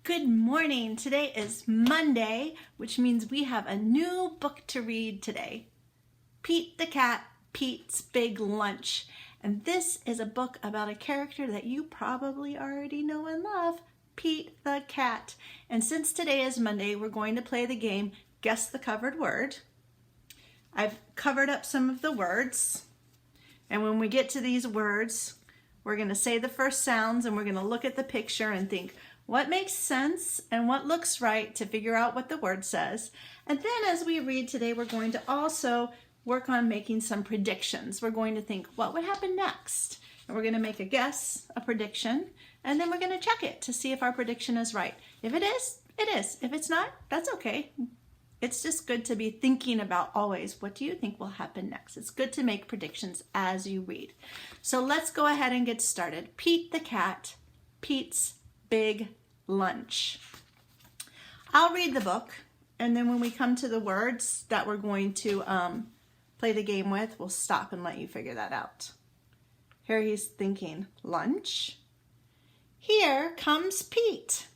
Good morning. Today is Monday, which means we have a new book to read today. Pete the Cat, Pete's Big Lunch. And this is a book about a character that you probably already know and love, Pete the Cat. And since today is Monday, we're going to play the game Guess the Covered Word. I've covered up some of the words. And when we get to these words, we're going to say the first sounds and we're going to look at the picture and think, what makes sense and what looks right to figure out what the word says. And then as we read today, we're going to also work on making some predictions. We're going to think, what would happen next? And we're going to make a guess, a prediction, and then we're going to check it to see if our prediction is right. If it is, it is. If it's not, that's okay. It's just good to be thinking about always, what do you think will happen next? It's good to make predictions as you read. So let's go ahead and get started. Pete the Cat, Pete's Big Lunch. I'll read the book, and then when we come to the words that we're going to play the game with, we'll stop and let you figure that out. Here he's thinking, lunch? Here comes Pete.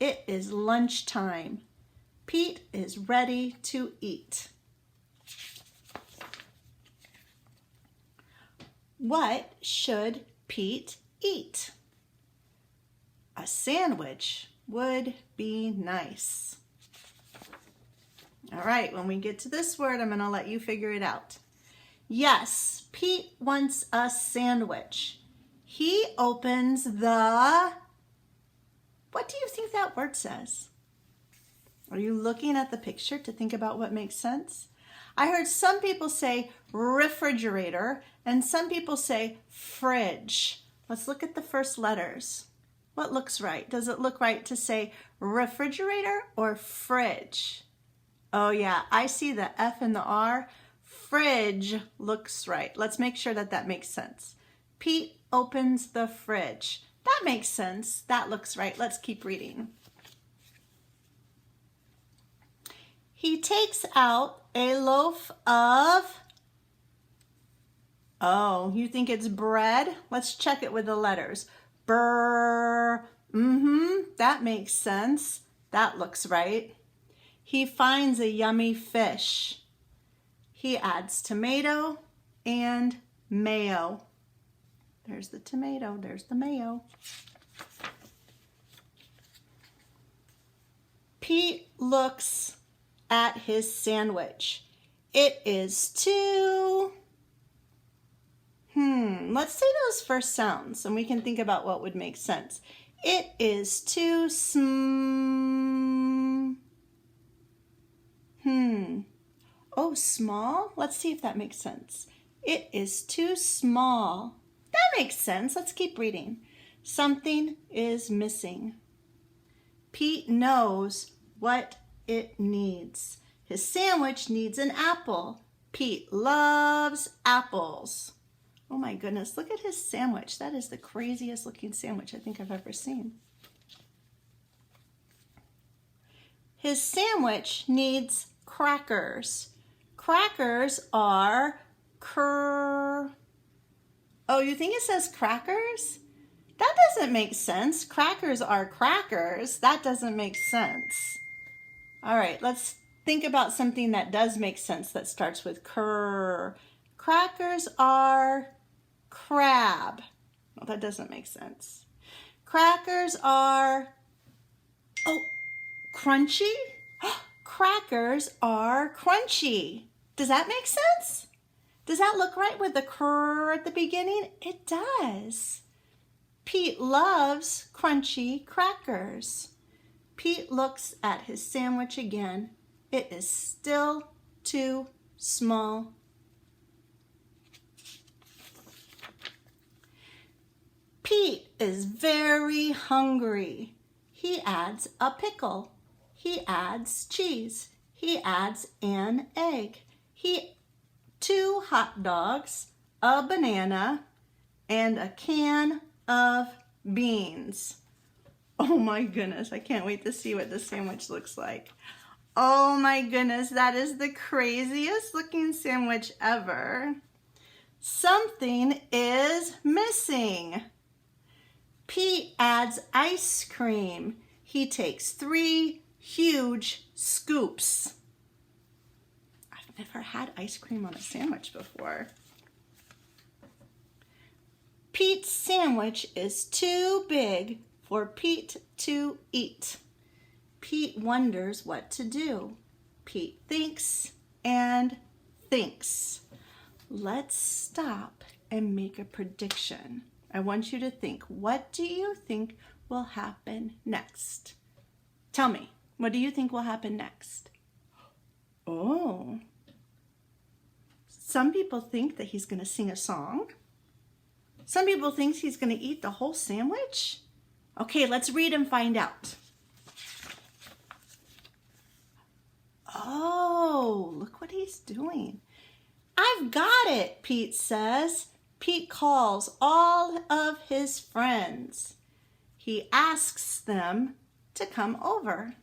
It is lunchtime. Pete is ready to eat. What should Pete eat? A sandwich would be nice. All right, when we get to this word, I'm going to let you figure it out. Yes, Pete wants a sandwich. He opens the... What do you think that word says? Are you looking at the picture to think about what makes sense? I heard some people say refrigerator and some people say fridge. Let's look at the first letters. What looks right? Does it look right to say refrigerator or fridge? Oh yeah, I see the F and the R. Fridge looks right. Let's make sure that that makes sense. Pete opens the fridge. That makes sense. That looks right. Let's keep reading. He takes out a loaf of... Oh, you think it's bread? Let's check it with the letters. Brr, that makes sense. That looks right. He finds a yummy fish. He adds tomato and mayo. There's the tomato, there's the mayo. Pete looks at his sandwich. It is too... Let's say those first sounds and we can think about what would make sense. It is too Oh, small? Let's see if that makes sense. It is too small. That makes sense. Let's keep reading. Something is missing. Pete knows what it needs. His sandwich needs an apple. Pete loves apples. Oh my goodness, look at his sandwich. That is the craziest looking sandwich I think I've ever seen. His sandwich needs crackers. Crackers are Oh, you think it says crackers? That doesn't make sense. Crackers are crackers. That doesn't make sense. All right, let's think about something that does make sense that starts with cr. Crackers are crab. Well, that doesn't make sense. Crackers are, crunchy? Crackers are crunchy. Does that make sense? Does that look right with the cr at the beginning? It does. Pete loves crunchy crackers. Pete looks at his sandwich again. It is still too small. Pete is very hungry. He adds a pickle. He adds cheese. He adds an egg. 2 hot dogs, a banana, and a can of beans. Oh my goodness, I can't wait to see what the sandwich looks like. Oh my goodness, that is the craziest looking sandwich ever. Something is missing. Pete adds ice cream. he takes 3 huge scoops. I've never had ice cream on a sandwich before. Pete's sandwich is too big for Pete to eat. Pete wonders what to do. Pete thinks and thinks. Let's stop and make a prediction. I want you to think, what do you think will happen next? Tell me, what do you think will happen next? Oh, some people think that he's going to sing a song. Some people think he's going to eat the whole sandwich. Okay, let's read and find out. Oh, look what he's doing. I've got it, Pete says. Pete calls all of his friends. He asks them to come over.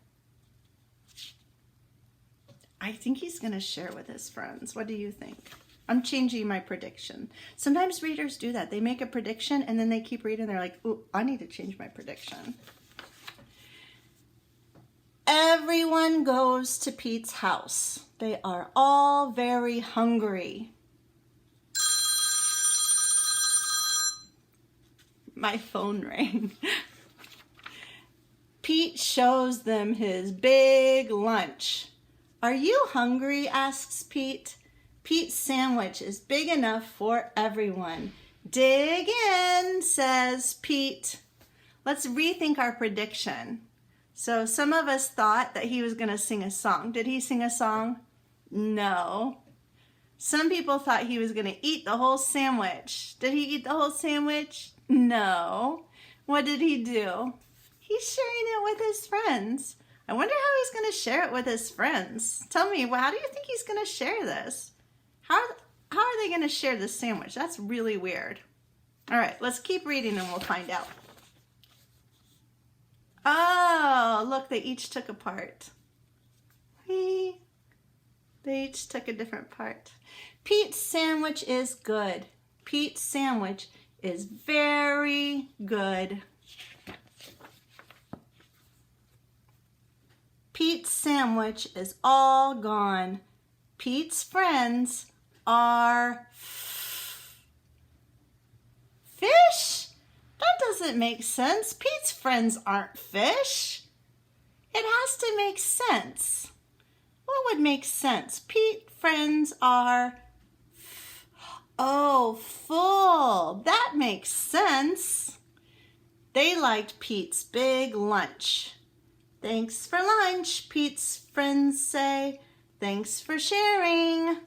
I think he's going to share with his friends. What do you think? I'm changing my prediction. Sometimes readers do that. They make a prediction and then they keep reading. They're like, ooh, I need to change my prediction. Everyone goes to Pete's house. They are all very hungry. My phone rang. Pete shows them his big lunch. Are you hungry? Asks Pete. Pete's sandwich is big enough for everyone. Dig in, says Pete. Let's rethink our prediction. So some of us thought that he was going to sing a song. Did he sing a song? No. Some people thought he was going to eat the whole sandwich. Did he eat the whole sandwich? No. What did he do? He's sharing it with his friends. I wonder how he's going to share it with his friends. Tell me, how do you think he's going to share this? How are they going to share this sandwich? That's really weird. All right, let's keep reading and we'll find out. Oh, look, they each took a part. They each took a different part. Pete's sandwich is good. Pete's sandwich is very good. Pete's sandwich is all gone. Pete's friends are fish? That doesn't make sense. Pete's friends aren't fish. It has to make sense. What would make sense? Pete's friends are, full. That makes sense. They liked Pete's big lunch. Thanks for lunch, Pete's friends say. Thanks for sharing.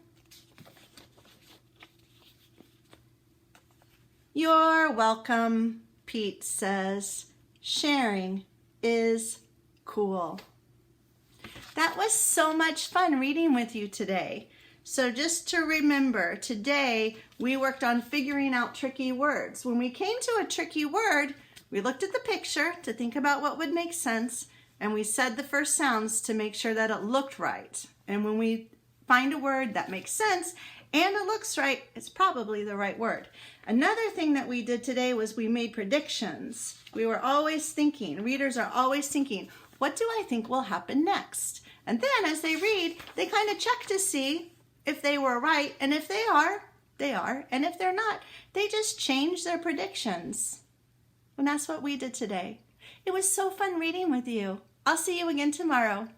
You're welcome, Pete says. Sharing is cool. That was so much fun reading with you today. So just to remember, today we worked on figuring out tricky words. When we came to a tricky word, we looked at the picture to think about what would make sense, and we said the first sounds to make sure that it looked right. And when we find a word that makes sense and it looks right, it's probably the right word. Another thing that we did today was we made predictions. We were always thinking, readers are always thinking, what do I think will happen next? And then as they read, they kind of check to see if they were right. And if they are, they are. And if they're not, they just change their predictions. And that's what we did today. It was so fun reading with you. I'll see you again tomorrow.